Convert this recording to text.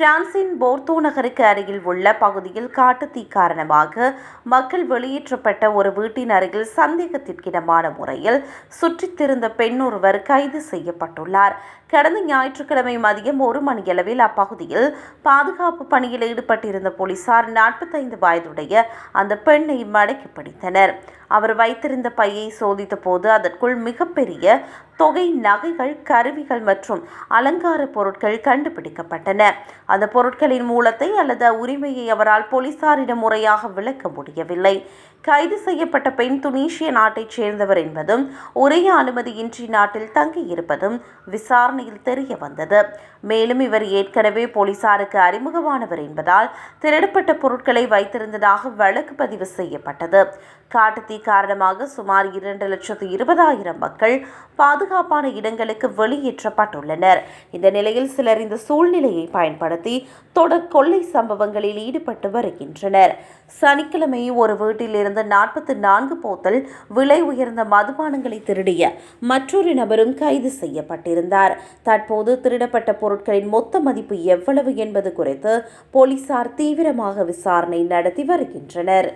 பிரான்சின் போர்தோ நகருக்கு அருகில் உள்ள பகுதியில் காட்டுத்தீ காரணமாக மக்கள் வெளியேற்றப்பட்ட ஒரு வீட்டின் அருகில் சந்தேகத்திற்கிடமான முறையில் சுற்றித் திரிந்த பெண் ஒருவர் கைது செய்யப்பட்டுள்ளார். கடந்த ஞாயிற்றுக்கிழமை மதியம் 1 மணியளவில் அப்பகுதியில் பாதுகாப்பு பணியில் ஈடுபட்டிருந்த போலீசார் 45 வயதுடைய அந்த பெண்ணை மடக்கி பிடித்தனர். அவர் வைத்திருந்த பையை சோதித்த போது அதற்குள் மிகப்பெரிய தொகை நகைகள், கருவிகள் மற்றும் அலங்கார பொருட்கள் கண்டுபிடிக்கப்பட்டன. அந்த பொருட்களின் மூலத்தை அல்லது உரிமையை அவரால் போலீசாரிடம் முறையாக விளக்க முடியவில்லை. கைது செய்யப்பட்ட பெண் துனிசிய நாட்டைச் சேர்ந்தவர் என்பதும் உரிய அனுமதியின்றி நாட்டில் தங்கியிருப்பதும் விசாரணையில் தெரிய வந்தது. மேலும் இவர் ஏற்கனவே போலீசாருக்கு அறிமுகமானவர் என்பதால் திருடப்பட்ட பொருட்களை வைத்திருந்ததாக வழக்கு பதிவு செய்யப்பட்டது. காட்டுத்தீ காரணமாக சுமார் 2,20,000 மக்கள் பாதுகாப்பான இடங்களுக்கு வெளியேற்றப்பட்டுள்ளனர். இந்த நிலையில் சிலர் இந்த சூழ்நிலையை பயன்படுத்தி தொடர் கொள்ளை சம்பவங்களில் ஈடுபட்டு வருகின்றனர். சனிக்கிழமை ஒரு வீட்டில் இருந்து 44 போத்தல் விலை உயர்ந்த மதுபானங்களை திருடிய மற்றொரு நபரும் கைது செய்யப்பட்டிருந்தார். தற்போது திருடப்பட்ட பொருட்களின் மொத்த மதிப்பு எவ்வளவு என்பது குறித்து போலீசார் தீவிரமாக விசாரணை நடத்தி வருகின்றனர்.